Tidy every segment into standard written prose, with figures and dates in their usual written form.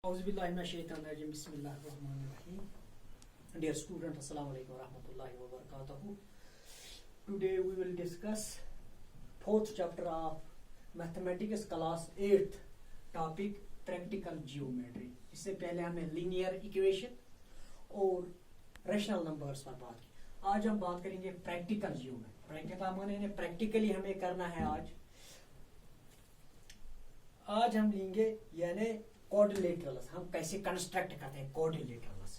Dear student, Assalamu alaikum warahmatullahi wabarakatuh. Today we will discuss fourth chapter of mathematics class 8th topic practical geometry. इससे पहले हमने linear equation और rational numbers पर बात की. आज हम बात करेंगे practical geometry. Practical माने practically हमें करना है आज हम लेंगे यानी quadrilaterals. हम कैसे कंस्ट्रक्ट करते हैं quadrilaterals.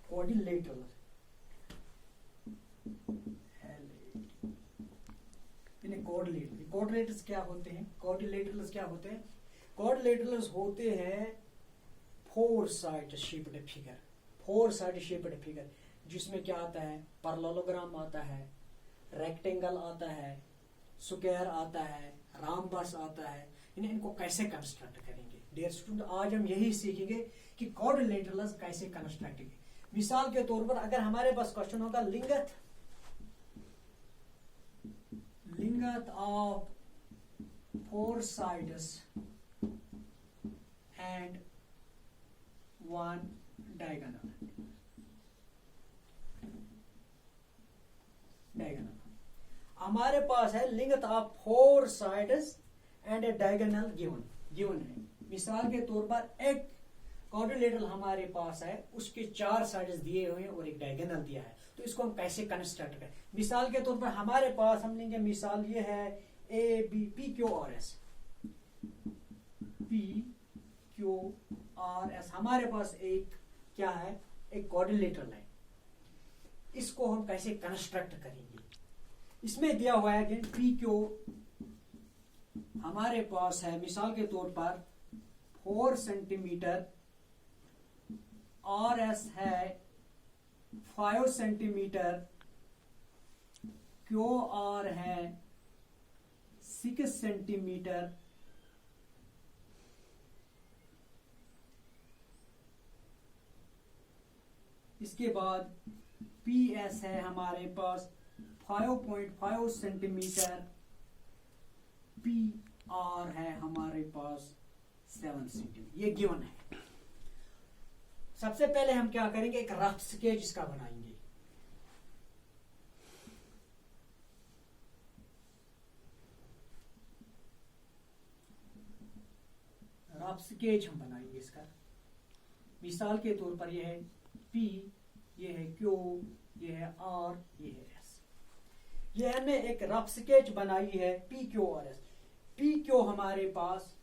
Quadrilaterals क्या होते हैं? Quadrilaterals क्या होते हैं? Quadrilaterals होते हैं फोर साइड शेप्ड फिगर जिसमें क्या आता है? पैरेललोग्राम आता है, रेक्टेंगल आता है, स्क्वायर आता है, राम्बस आता है. इनको कैसे कंस्ट्रक्ट करेंगे? डियर स्टूडेंट, आज हम यही सीखेंगे कि क्वाड्रिलेटरल्स कैसे कंस्ट्रक्ट करेंगे. मिसाल के तौर पर अगर हमारे पास क्वेश्चन होगा length of four sides and one diagonal. हमारे पास है length of four sides and a diagonal given है. मिसाल के तौर पर एक क्वाड्रिलेटरल हमारे पास है, उसके चार साइड्स दिए हुए हैं और एक डायगोनल दिया है. तो इसको हम कैसे कंस्ट्रक्ट करें? मिसाल के तौर पर हमारे पास हम लेंगे, मिसाल ये है A B P Q R S. हमारे पास एक क्या है? एक क्वाड्रिलेटरल है. इसको हम कैसे कंस्ट्रक्ट करेंगे? इसमें दिया हुआ है कि पी क्यू हमारे पास है, मिसाल के तौर पर 4 सेंटीमीटर, आर एस है 5 सेंटीमीटर, क्यू आर है 6 सेंटीमीटर, इसके बाद पी एस है हमारे पास 5.5 सेंटीमीटर, पी आर है हमारे पास 7 सेंटीमीटर. ये गिवन है. सबसे पहले हम क्या करेंगे? एक रफ स्केच इसका बनाएंगे. रफ स्केच हम बनाएंगे इसका. मिसाल के तौर पर यह है P, ये है Q, ये है R, ये है S. ये हमने एक रफ स्केच बनाई है P, Q और S. P, Q हमारे पास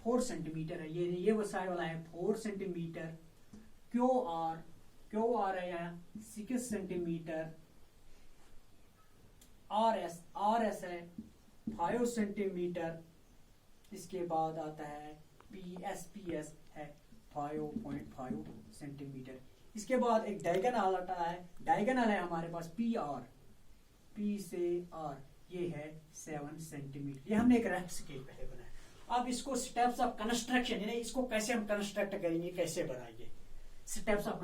4 सेंटीमीटर है, ये वो साइड वाला है 4 सेंटीमीटर. Q R है यहाँ 6 सेंटीमीटर. R S है 5 सेंटीमीटर. इसके बाद आता है P S है 5.5 सेंटीमीटर. इसके बाद एक डायगोनल आता है. डायगोनल है हमारे पास P से R, ये है 7 सेंटीमीटर. ये हमने एक रफ स्केच पहले बनाया. अब इसको स्टेप्स ऑफ कंस्ट्रक्शन, यानी इसको कैसे हम कंस्ट्रक्ट करेंगे, कैसे बनाएंगे? स्टेप्स ऑफ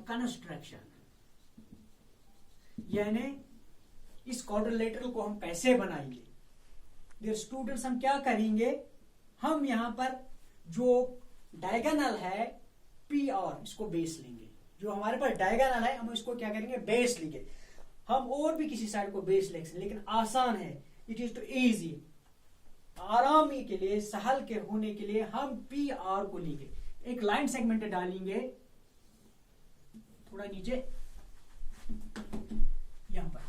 कंस्ट्रक्शन यानी इस क्वाड्रिलेटरल को हम कैसे बनाएंगे? डियर स्टूडेंट्स, हम क्या करेंगे? हम यहां पर जो डायगोनल है पी आर, इसको बेस लेंगे. जो हमारे पास डायगोनल है हम इसको क्या करेंगे? बेस लेंगे. हम और भी किसी साइड को बेस ले सकते, लेकिन आसान है. It is too easy. आरामी के लिए, सहल के होने के लिए हम पी आर को लेंगे. एक लाइन सेगमेंट डालेंगे थोड़ा नीचे यहां पर.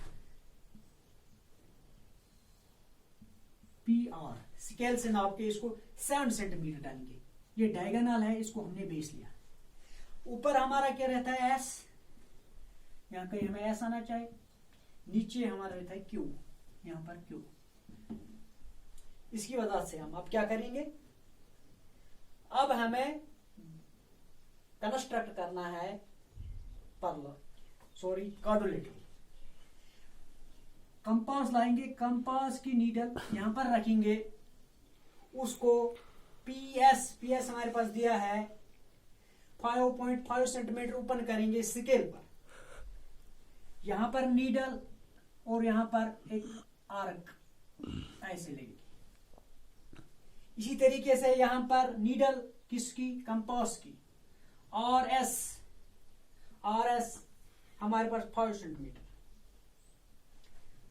पी आर स्केल से नाप के इसको 7 सेंटीमीटर डालेंगे. ये डायगोनल है, इसको हमने बेस लिया. ऊपर हमारा क्या रहता है? एस. यहां कहीं हमें एस आना चाहिए. नीचे हमारा रहता है क्यू, यहां पर क्यू. इसकी वजह से हम अब क्या करेंगे? अब हमें कंस्ट्रक्ट करना है क्वाड्रिलेटरल. कंपास लाएंगे, कंपास की नीडल यहां पर रखेंगे. उसको पीएस हमारे पास दिया है 5.5 सेंटीमीटर ओपन करेंगे स्केल पर. यहां पर नीडल और यहां पर एक आर्क ऐसे लगेगी। इसी तरीके से यहां पर नीडल किसकी, कंपास की, और एस हमारे पास 5 सेंटीमीटर,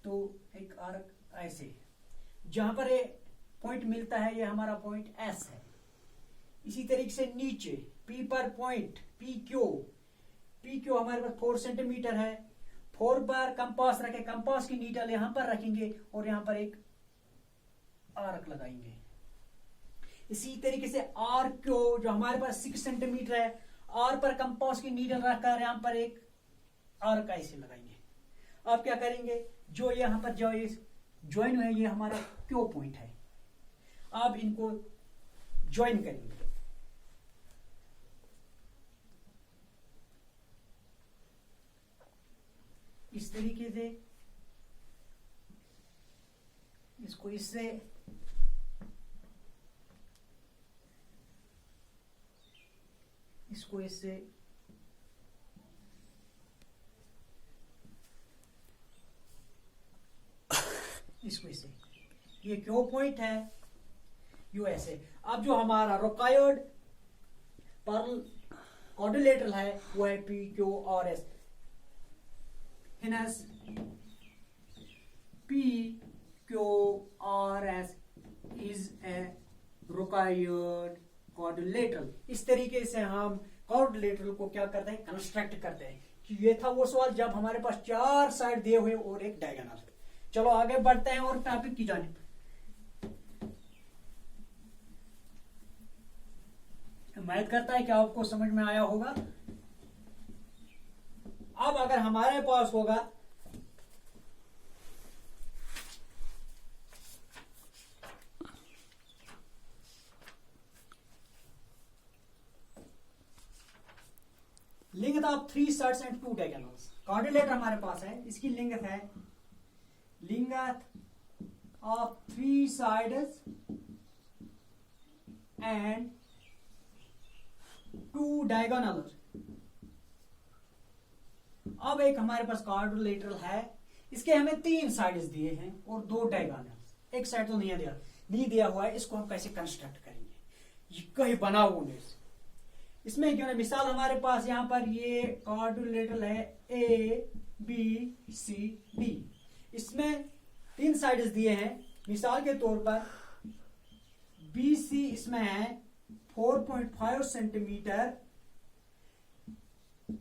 तो एक आर्क ऐसे जहां पर ये पॉइंट मिलता है, ये हमारा पॉइंट एस है। इसी तरीके से नीचे पी पर पॉइंट पी क्यू हमारे पास 4 सेंटीमीटर है। 4 पर कंपास रखे, कंपास की नीडल यहां पर रखेंगे और यहां पर एक आर्क लगाएंगे। इसी तरीके से आर क्यू जो हमारे पास 6 सेंटीमीटर है, आर पर कंपास की नीडल रखकर यहां पर एक आर्क ऐसे लगाएंगे। अब क्या करेंगे, जो यहां पर जो ये ज्वाइन है, ये हमारा क्यू पॉइंट है। अब इनको ज्वाइन करेंगे। इस तरीके से इसको इससे इसको इससे इसको इससे ये क्यू पॉइंट है, यूएसए। अब जो हमारा रिक्वायर्ड पर्ल क्वाड्रिलेटरल है वो है पी क्यू और S. Hence, P, Q, R, S is a required quadrilateral। इस तरीके से हम क्वाड्रिलेटरल को क्या करते हैं, कंस्ट्रक्ट करते हैं। कि ये था वो सवाल जब हमारे पास 4 साइड दिए हुए और एक डायगोनल। चलो आगे बढ़ते हैं और टॉपिक की जानिब। उम्मीद करता है कि आपको समझ में आया होगा। अब अगर हमारे पास होगा length of 3 sides and 2 diagonals, quadrilateral हमारे पास है, इसकी लेंथ है length of 3 sides and 2 diagonals. अब एक हमारे पास क्वाड्रिलेटरल है, इसके हमें 3 साइड्स दिए हैं और 2 डायगोनल्स। एक साइड तो नहीं दिया हुआ है, इसको हम कैसे कंस्ट्रक्ट करेंगे, ये कहीं बना हुआ नहीं। इसमें क्यों ना मिसाल हमारे पास यहां पर ये क्वाड्रिलेटरल है ए बी सी डी, इसमें 3 साइड्स दिए हैं। मिसाल के तौर पर बी सी इसमें है 4.5 सेंटीमीटर,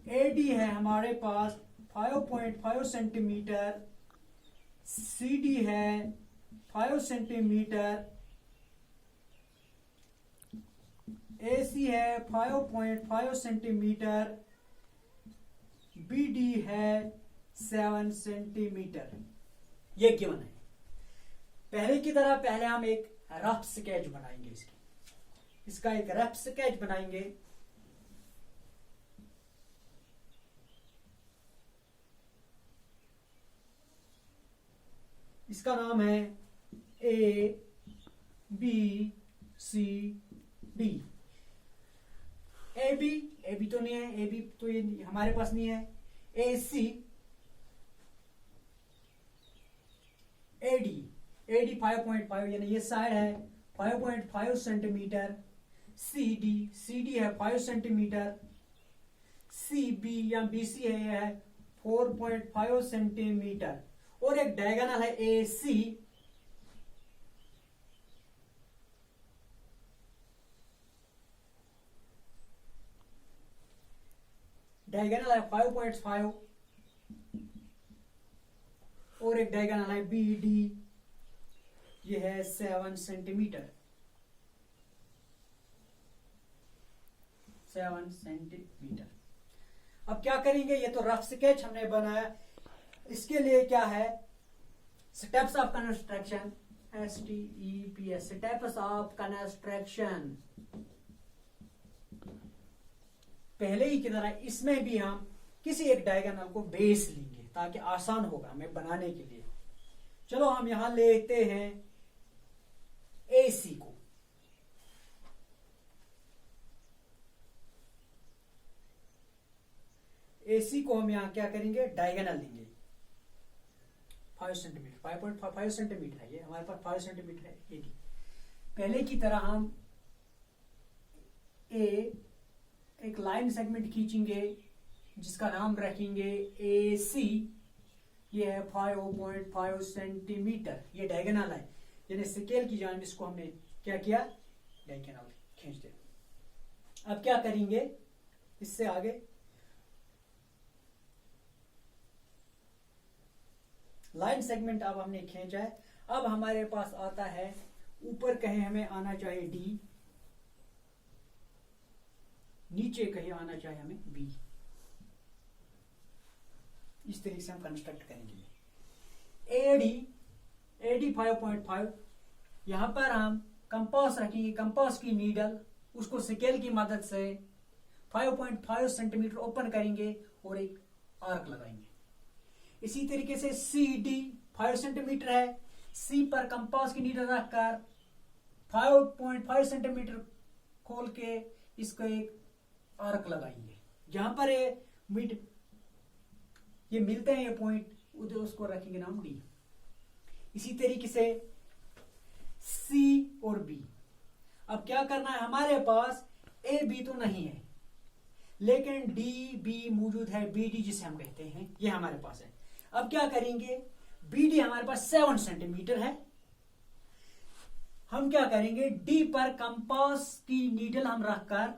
एडी है हमारे पास 5.5 सेंटीमीटर, सीडी है 5 सेंटीमीटर, एसी है 5.5 सेंटीमीटर, बीडी है 7 सेंटीमीटर। ये गिवन है। पहले की तरह पहले हम एक रफ स्केच बनाएंगे, इसका एक रफ स्केच बनाएंगे। इसका नाम है A B C D. A B तो नहीं है, ए बी तो ये हमारे पास नहीं है। ए सी, एडी 5.5 यानी ये साइड है 5.5 सेंटीमीटर। सी डी है 5 सेंटीमीटर। सी बी या बी सी है, ये है 4.5 सेंटीमीटर। और एक डायगोनल है ए सी, डायगोनल है 5.5 और एक डायगोनल है बी डी, ये है 7 सेंटीमीटर। 7 सेंटीमीटर। अब क्या करेंगे, ये तो रफ स्केच हमने बनाया, इसके लिए क्या है steps of construction, STEPS, steps of construction. पहले ही की तरह इसमें भी हम किसी एक डायगोनल को बेस लेंगे ताकि आसान होगा हमें बनाने के लिए। चलो हम यहां लेते हैं AC को। AC को हम यहां क्या करेंगे, डायगोनल लेंगे 5 सेंटीमीटर, 5.5 सेंटीमीटर है ये हमारे पास, 5 सेंटीमीटर है AD। पहले की तरह हम एक लाइन सेगमेंट खींचेंगे जिसका नाम रखेंगे AC। ये है 5.5 सेंटीमीटर, ये डायगोनल है, यानी स्केल की जानिब इसको हमने क्या किया, डायगोनल खींच दिया। अब क्या करेंगे इससे आगे, लाइन सेगमेंट अब हमने खींचा है। अब हमारे पास आता है ऊपर कहीं हमें आना चाहिए D, नीचे कहीं आना चाहिए हमें B। इस तरीके से हम कंस्ट्रक्ट करेंगे। AD 5.5, यहां पर हम कंपास रखेंगे, कंपास की नीडल उसको स्केल की मदद से 5.5 सेंटीमीटर ओपन करेंगे और एक आर्क लगाएंगे। इसी तरीके से CD 5 सेंटीमीटर है, C पर कंपास की नीडल रखकर 5.5 सेंटीमीटर खोल के इसको एक आर्क लगाएंगे। जहां पर ये मिलते हैं ये पॉइंट, उधर उसको रखेंगे नाम D। इसी तरीके से C और B। अब क्या करना है, हमारे पास AB तो नहीं है लेकिन DB मौजूद है, BD जिसे हम कहते हैं ये हमारे पास है। अब क्या करेंगे, BD हमारे पास 7 सेंटीमीटर है, हम क्या करेंगे D पर कंपास की नीडल हम रखकर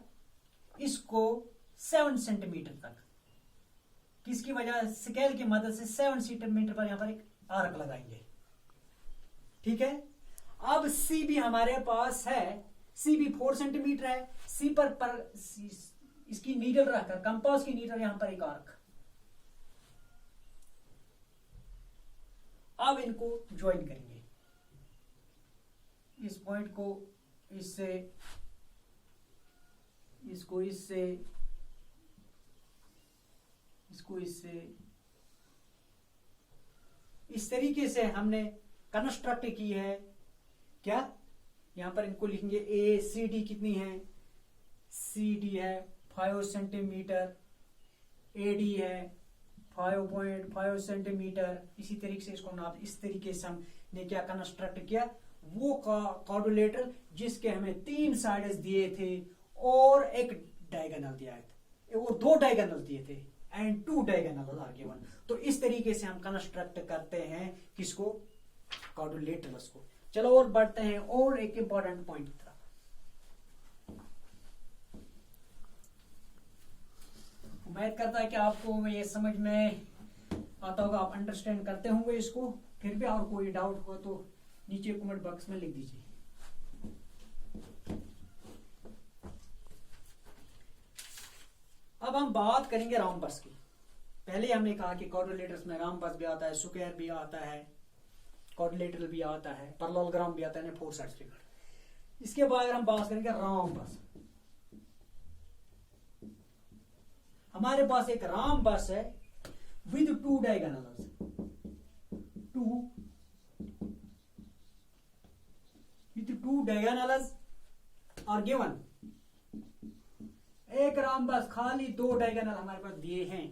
इसको 7 सेंटीमीटर तक, किसकी वजह, स्केल की मदद से 7 सेंटीमीटर पर यहां पर एक आर्क लगाएंगे। ठीक है। अब C भी हमारे पास है, C भी 4 सेंटीमीटर है, C पर इसकी नीडल रखकर, कंपास की नीडल यहां पर एक आर्क। अब इनको ज्वाइन करेंगे, इस पॉइंट को इससे, इसको इससे, इसको इससे, इस तरीके से हमने कंस्ट्रक्ट की है। क्या, यहां पर इनको लिखेंगे ACD कितनी है, CD है 5 सेंटीमीटर, AD है 5.5 सेंटीमीटर। इसी तरीके से इसको नाप, इस तरीके से हमने क्या कंस्ट्रक्ट किया, वो क्वाड्रिलेटरल जिसके हमें 3 साइड्स दिए थे और एक डायगोनल दिया था, वो 2 डायगोनल दिए थे एंड 2 डायगोनल आर गिवन। तो इस तरीके से हम कंस्ट्रक्ट करते हैं किसको, क्वाड्रिलेटरल्स को। चलो और बढ़ते हैं और एक इंपॉर्टेंट पॉइंट की तरफ। उम्मीद करता है कि आपको ये समझ में आता होगा, आप अंडरस्टैंड करते होंगे इसको। फिर भी और कोई डाउट हो तो नीचे कमेंट बॉक्स में लिख दीजिए। अब हम बात करेंगे राम्बस की। पहले हमने कहा कि क्वाड्रिलेटरल्स में राम्बस भी आता है, स्क्वायर भी आता है, क्वाड्रिलेटरल भी आता है, पैरेललोग्राम भी आता है, 4 साइड्स फिगर। इसके बाद हम बात करेंगे राम्बस। हमारे पास एक राम्बस है with 2 diagonals, 2 diagonals are given. एक राम्बस खाली 2 डायगोनल हमारे पास दिए हैं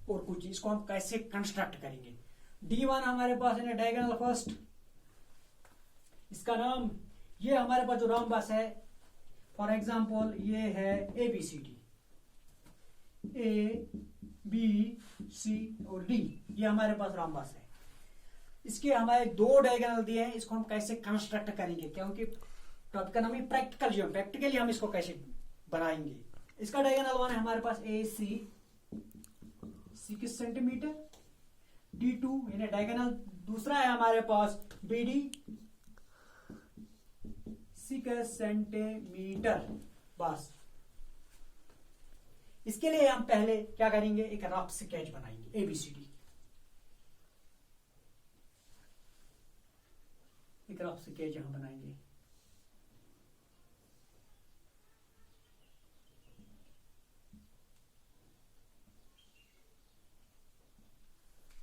और कुछ, इसको हम कैसे कंस्ट्रक्ट करेंगे। D1 हमारे पास है डायगोनल फर्स्ट, इसका नाम, ये हमारे पास जो राम्बस है फॉर एग्जांपल ये है ABCD, A B C और D, ये हमारे पास राम्बस है। इसके हमारे 2 डायगोनल दिए हैं, इसको हम कैसे कंस्ट्रक्ट करेंगे, क्योंकि टॉपिक का नाम है प्रैक्टिकल जो, प्रैक्टिकली हम इसको कैसे बनाएंगे। इसका डायगोनल 1 है हमारे पास AC 6 सेंटीमीटर, D2 यानी डायगोनल दूसरा है हमारे पास BD 6 सेंटीमीटर। बस इसके लिए हम पहले क्या करेंगे, एक रफ स्केच बनाएंगे ABCD, एक रफ स्केच यहां बनाएंगे।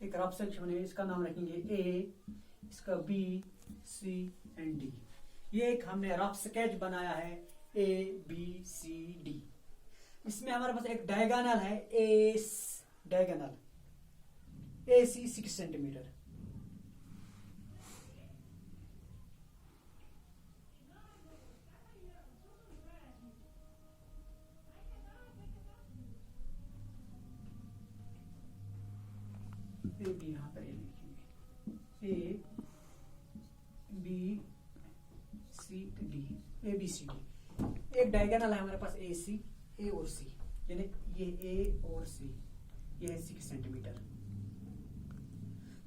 एक रफ सेक्शन है, इसका नाम रखेंगे A, इसका B, C एंड D। ये एक हमने रफ स्केच बनाया है ABCD। इसमें हमारे पास एक डायगोनल है diagonal AC 6 centimetre, A B, यहाँ पर ए लिखेंगे, A B C D, A B C D. एक डायगोनल है हमारे पास ए सी, ए और सी, यानी ये ए और सी, ये है 6 सेंटीमीटर।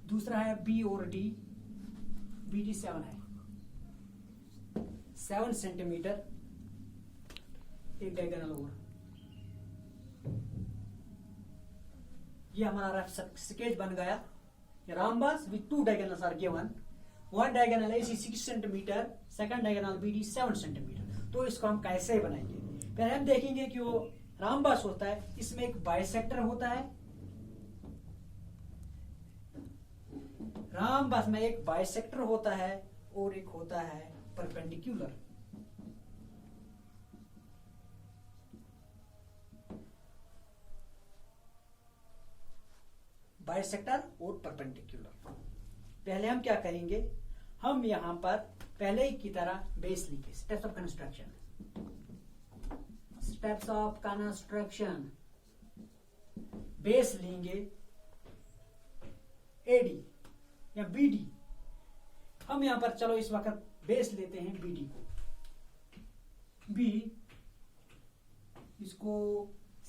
दूसरा है बी और डी, बी डी 7 है, 7 सेंटीमीटर। एक डायगोनल और, ये हमारा रफ स्केच बन गया। rhombus with 2 diagonals are given. One diagonal AC 6 centimetre, second diagonal BD 7 centimetre. तो इसको हम कैसे बनाएंगे? पहले हम देखेंगे कि वो rhombus होता है, इसमें एक बाइसेक्टर होता है। rhombus में एक बाइसेक्टर होता है और एक होता है परपेंडिकुलर। बाइसेक्टर और परपेंडिकुलर। पहले हम क्या करेंगे, हम यहां पर पहले की तरह बेस लिखे, steps of construction, steps of construction. Base लेंगे एडी या बीडी। हम यहां पर चलो इस वक्त बेस लेते हैं बीडी को। बी, इसको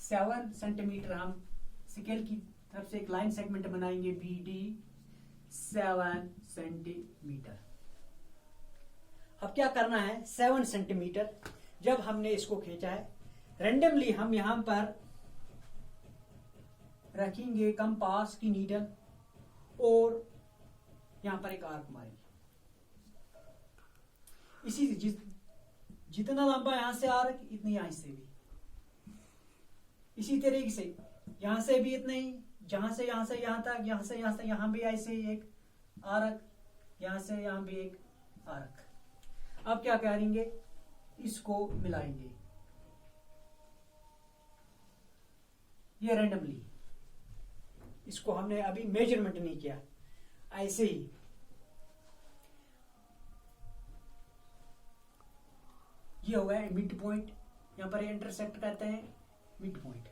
7 सेंटीमीटर हम स्केल की तरफ से एक लाइन सेगमेंट बनाएंगे, बी डी 7 सेंटीमीटर। अब क्या करना है, 7 सेंटीमीटर जब हमने इसको खींचा है, रेंडमली हम यहां पर रखेंगे कंपास की नीडल और यहां पर एक आर्क मारेंगे। इसी जितना लंबा यहां से आर्क, इतनी यहां से भी, इसी तरीके से यहां से भी इतना ही, जहां से यहां तक, यहां से यहां तक, यहां भी ऐसे एक आर्क, यहां से यहां भी एक आर्क। अब क्या करेंगे, इसको मिलाएंगे, ये रैंडमली, इसको हमने अभी मेजरमेंट नहीं किया, ऐसे ही ये हो गया मिड पॉइंट, यहां पर इंटरसेक्ट करते हैं मिड पॉइंट।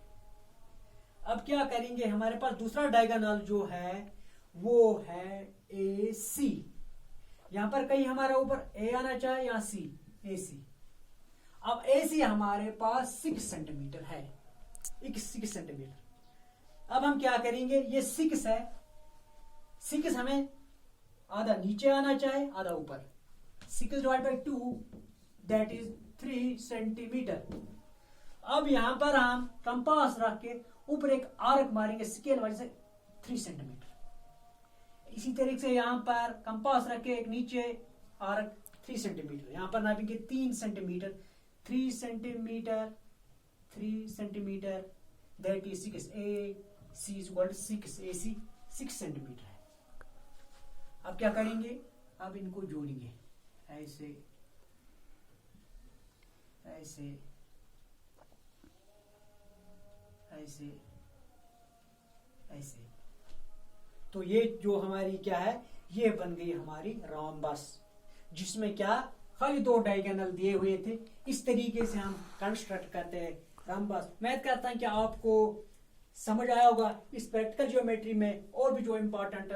अब क्या करेंगे, हमारे पास दूसरा डायगोनल जो है वो है ए सी। यहां पर कहीं हमारा ऊपर ए आना चाहिए या सी, ए सी। अब ए सी हमारे पास 6 सेंटीमीटर है, 6 सेंटीमीटर। अब हम क्या करेंगे, ये 6 है, 6 हमें आधा नीचे आना चाहिए, आधा ऊपर। 6 divide by 2 that is 3 centimetre. अब यहां पर हम कंपास रख के ऊपर एक आर्क मारेंगे स्केल वजह से 3 सेंटीमीटर। इसी तरीके से यहां पर कंपास रख के एक नीचे आर्क 3 सेंटीमीटर, यहां पर नापेंगे 3 centimetre, 3 centimetre, 3 centimetre, that is 6 A C is equal to 6 A C, 6 centimetre है। अब क्या करेंगे, अब इनको जोड़ेंगे, ऐसे ऐसे ऐसे ऐसे। तो ये जो हमारी क्या है, ये बन गई हमारी rhombus, जिसमें क्या खाली 2 डायगोनल दिए हुए थे। इस तरीके से हम कंस्ट्रक्ट करते हैं rhombus। मैं कहता हूं कि आपको समझ आया होगा। इस प्रैक्टिकल ज्योमेट्री में और भी जो इम्पोर्टेंट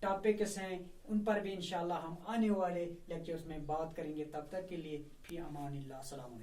टॉपिक्स हैं उन पर भी इंशाल्लाह हम आने वाले लेक्चर्स में बात करेंगे। तब तक के लिए फी अमानिल्लाह, अस्सलाम वालेकुम।